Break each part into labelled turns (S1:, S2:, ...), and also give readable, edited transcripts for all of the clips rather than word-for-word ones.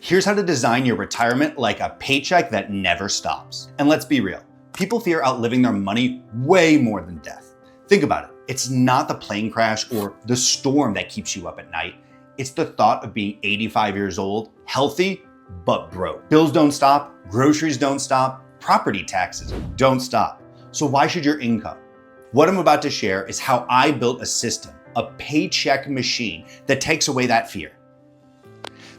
S1: Here's how to design your retirement like a paycheck that never stops. And let's be real, people fear outliving their money way more than death. Think about it. It's not the plane crash or the storm that keeps you up at night. It's the thought of being 85 years old, healthy, but broke. Bills don't stop, groceries don't stop, property taxes don't stop. So why should your income? What I'm about to share is how I built a system, a paycheck machine that takes away that fear.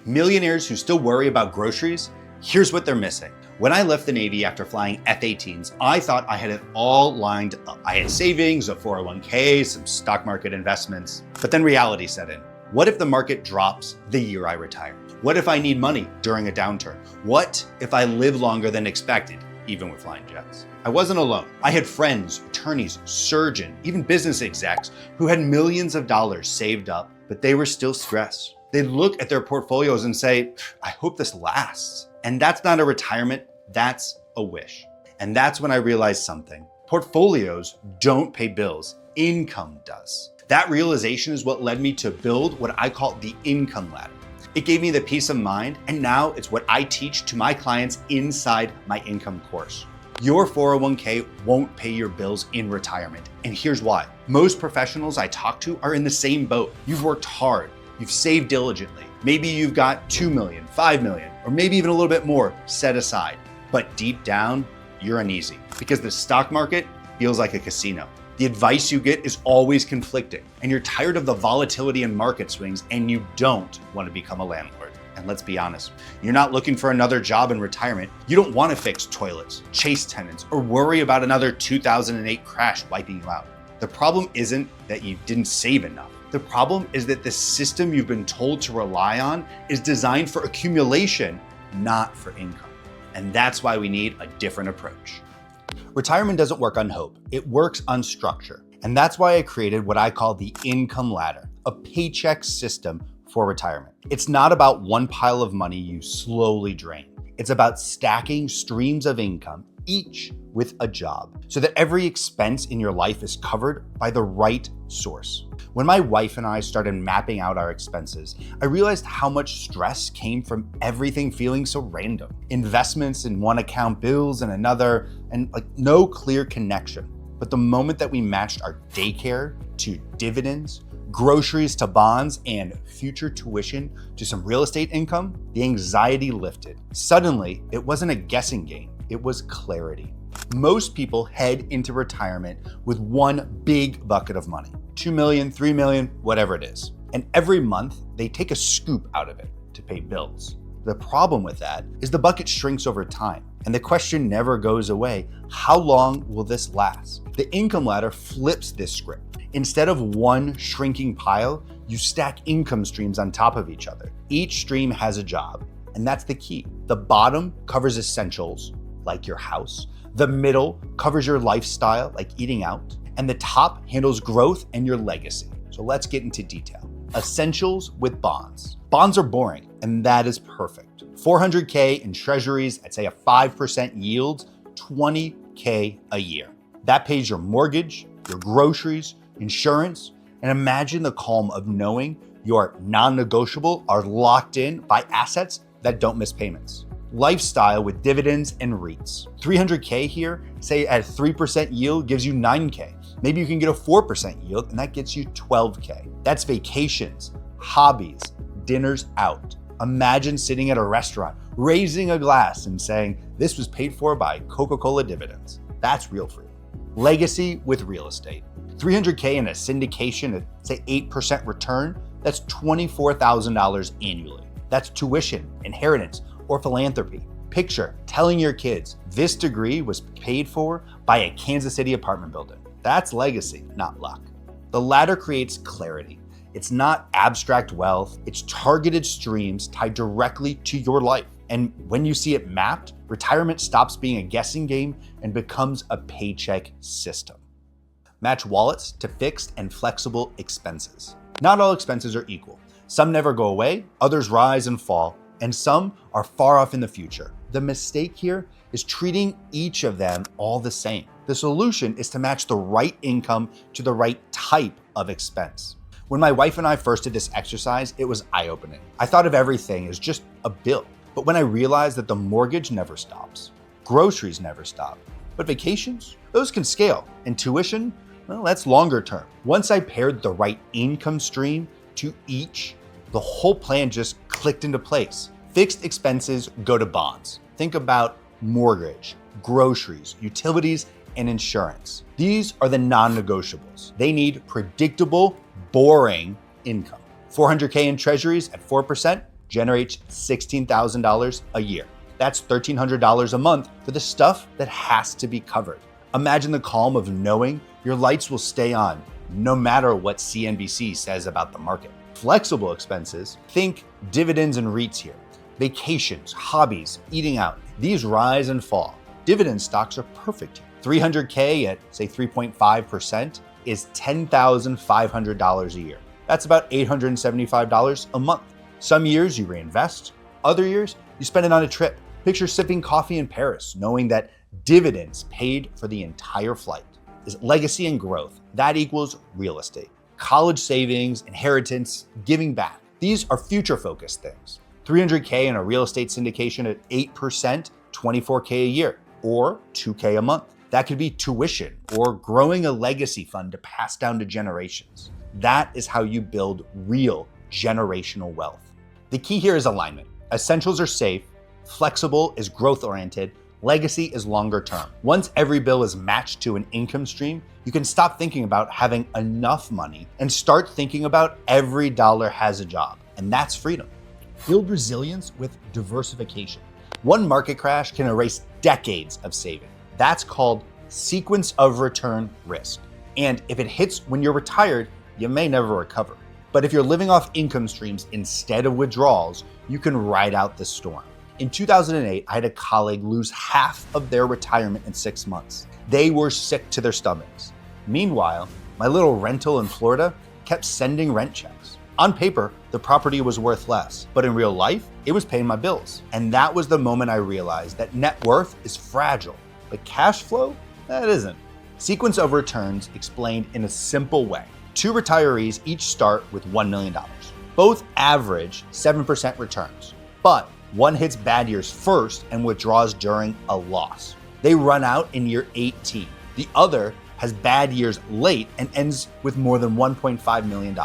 S1: Millionaires who still worry about groceries, here's what they're missing. When I left the Navy after flying F-18s, I thought I had it all lined up. I had savings, a 401k, some stock market investments, but then reality set in. What if the market drops the year I retire? What if I need money during a downturn? What if I live longer than expected, even with flying jets? I wasn't alone. I had friends, attorneys, surgeons, even business execs who had millions of dollars saved up, but they were still stressed. They'd look at their portfolios and say, I hope this lasts. And that's not a retirement, that's a wish. And that's when I realized something. Portfolios don't pay bills, income does. That realization is what led me to build what I call the income ladder. It gave me the peace of mind, and now it's what I teach to my clients inside my income course. Your 401k won't pay your bills in retirement, and here's why. Most professionals I talk to are in the same boat. You've worked hard, you've saved diligently. Maybe you've got 2 million, 5 million, or maybe even a little bit more set aside. But deep down, you're uneasy because the stock market feels like a casino. The advice you get is always conflicting, and you're tired of the volatility in market swings, and you don't want to become a landlord. And let's be honest, you're not looking for another job in retirement. You don't want to fix toilets, chase tenants, or worry about another 2008 crash wiping you out. The problem isn't that you didn't save enough. The problem is that the system you've been told to rely on is designed for accumulation, not for income. And that's why we need a different approach. Retirement doesn't work on hope, it works on structure. And that's why I created what I call the income ladder, a paycheck system for retirement. It's not about one pile of money you slowly drain. It's about stacking streams of income, each with a job, so that every expense in your life is covered by the right source. When my wife and I started mapping out our expenses, I realized how much stress came from everything feeling so random. Investments in one account, bills in another, and no clear connection. But the moment that we matched our daycare to dividends, groceries to bonds, and future tuition to some real estate income, the anxiety lifted. Suddenly, it wasn't a guessing game, it was clarity. Most people head into retirement with one big bucket of money, 2 million, 3 million, whatever it is. And every month they take a scoop out of it to pay bills. The problem with that is the bucket shrinks over time. And the question never goes away, how long will this last? The income ladder flips this script. Instead of one shrinking pile, you stack income streams on top of each other. Each stream has a job, and that's the key. The bottom covers essentials, like your house. The middle covers your lifestyle, like eating out. And the top handles growth and your legacy. So let's get into detail. Essentials with bonds. Bonds are boring, and that is perfect. 400K in treasuries at say a 5% yield, 20K a year. That pays your mortgage, your groceries, insurance, and imagine the calm of knowing your non-negotiable are locked in by assets that don't miss payments. Lifestyle with dividends and REITs. 300K here, say at 3% yield gives you 9K. Maybe you can get a 4% yield and that gets you 12K. That's vacations, hobbies, dinners out. Imagine sitting at a restaurant, raising a glass and saying, this was paid for by Coca-Cola dividends. That's real free. Legacy with real estate. 300K in a syndication at say 8% return, that's $24,000 annually. That's tuition, inheritance, or philanthropy. Picture telling your kids, this degree was paid for by a Kansas City apartment building. That's legacy, not luck. The ladder creates clarity. It's not abstract wealth, it's targeted streams tied directly to your life. And when you see it mapped, retirement stops being a guessing game and becomes a paycheck system. Match wallets to fixed and flexible expenses. Not all expenses are equal. Some never go away, others rise and fall, and some are far off in the future. The mistake here is treating each of them all the same. The solution is to match the right income to the right type of expense. When my wife and I first did this exercise, it was eye-opening. I thought of everything as just a bill. But when I realized that the mortgage never stops, groceries never stop, but vacations, those can scale, and tuition, well, that's longer term. Once I paired the right income stream to each, the whole plan just clicked into place. Fixed expenses go to bonds. Think about mortgage, groceries, utilities, and insurance. These are the non-negotiables. They need predictable, boring income. 400K in treasuries at 4% generates $16,000 a year. That's $1,300 a month for the stuff that has to be covered. Imagine the calm of knowing your lights will stay on no matter what CNBC says about the market. Flexible expenses, think dividends and REITs here. Vacations, hobbies, eating out, these rise and fall. Dividend stocks are perfect here. 300K at say 3.5% is $10,500 a year. That's about $875 a month. Some years you reinvest, other years you spend it on a trip. Picture sipping coffee in Paris, knowing that dividends paid for the entire flight. Is legacy and growth. That equals real estate. College savings, inheritance, giving back. These are future-focused things. 300K in a real estate syndication at 8%, 24K a year, or 2K a month. That could be tuition or growing a legacy fund to pass down to generations. That is how you build real generational wealth. The key here is alignment. Essentials are safe, flexible is growth-oriented, legacy is longer term. Once every bill is matched to an income stream, you can stop thinking about having enough money and start thinking about every dollar has a job, and that's freedom. Build resilience with diversification. One market crash can erase decades of saving. That's called sequence of return risk. And if it hits when you're retired, you may never recover. But if you're living off income streams instead of withdrawals, you can ride out the storm. In 2008, I had a colleague lose half of their retirement in 6 months. They were sick to their stomachs. Meanwhile, my little rental in Florida kept sending rent checks. On paper, the property was worth less, but in real life, it was paying my bills. And that was the moment I realized that net worth is fragile, but cash flow, that isn't. Sequence of returns explained in a simple way. 2 retirees each start with $1 million. Both average 7% returns, but one hits bad years first and withdraws during a loss. They run out in year 18. The other has bad years late and ends with more than $1.5 million.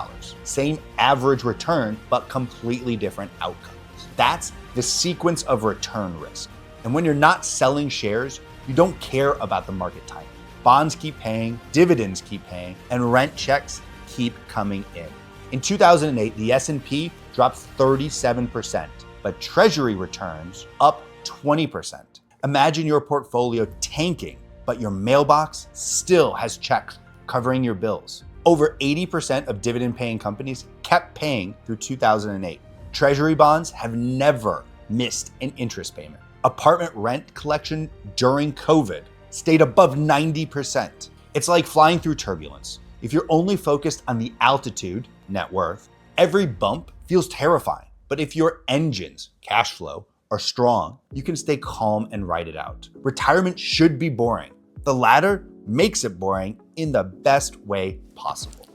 S1: Same average return, but completely different outcomes. That's the sequence of return risk. And when you're not selling shares, you don't care about the market timing. Bonds keep paying, dividends keep paying, and rent checks keep coming in. In 2008, the S&P dropped 37%. But treasury returns up 20%. Imagine your portfolio tanking, but your mailbox still has checks covering your bills. Over 80% of dividend-paying companies kept paying through 2008. Treasury bonds have never missed an interest payment. Apartment rent collection during COVID stayed above 90%. It's like flying through turbulence. If you're only focused on the altitude, net worth, every bump feels terrifying. But if your engines, cash flow, are strong, you can stay calm and ride it out. Retirement should be boring. The latter makes it boring in the best way possible.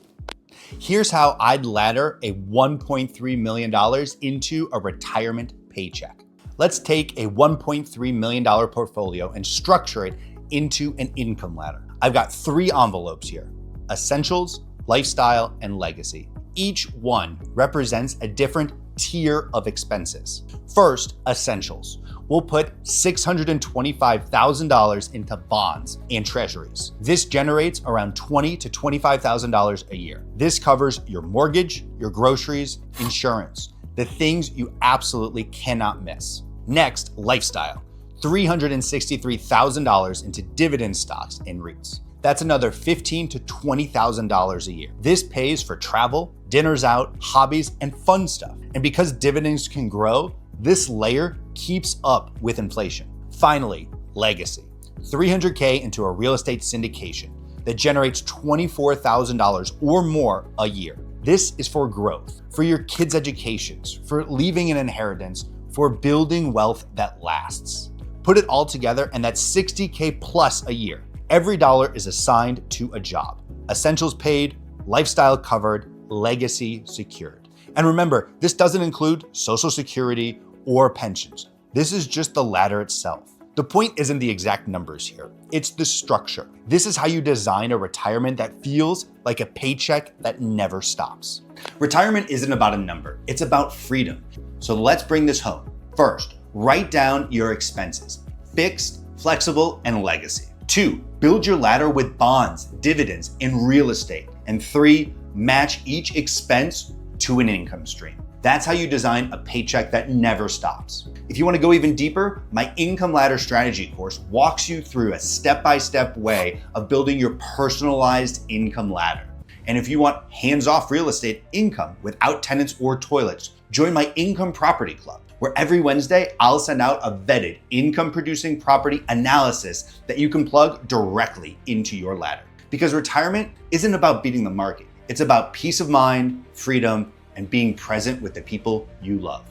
S1: Here's how I'd ladder a $1.3 million into a retirement paycheck. Let's take a $1.3 million portfolio and structure it into an income ladder. I've got 3 envelopes here: essentials, lifestyle, and legacy. Each one represents a different tier of expenses. First, essentials. We'll put $625,000 into bonds and treasuries. This generates around $20,000 to $25,000 a year. This covers your mortgage, your groceries, insurance, the things you absolutely cannot miss. Next, lifestyle. $363,000 into dividend stocks and REITs. That's another $15,000 to $20,000 a year. This pays for travel, dinners out, hobbies, and fun stuff. And because dividends can grow, this layer keeps up with inflation. Finally, legacy. $300K into a real estate syndication that generates $24,000 or more a year. This is for growth, for your kids' educations, for leaving an inheritance, for building wealth that lasts. Put it all together and that's $60K plus a year. Every dollar is assigned to a job. Essentials paid, lifestyle covered, legacy secured. And remember, this doesn't include Social Security or pensions. This is just the ladder itself. The point isn't the exact numbers here, it's the structure. This is how you design a retirement that feels like a paycheck that never stops. Retirement isn't about a number, it's about freedom. So let's bring this home. First, write down your expenses, fixed, flexible, and legacy. 2, build your ladder with bonds, dividends, and real estate. And 3, match each expense to an income stream. That's how you design a paycheck that never stops. If you want to go even deeper, my Income Ladder Strategy course walks you through a step-by-step way of building your personalized income ladder. And if you want hands-off real estate income without tenants or toilets, join my Income Property Club, where every Wednesday I'll send out a vetted income-producing property analysis that you can plug directly into your ladder. Because retirement isn't about beating the market. It's about peace of mind, freedom, and being present with the people you love.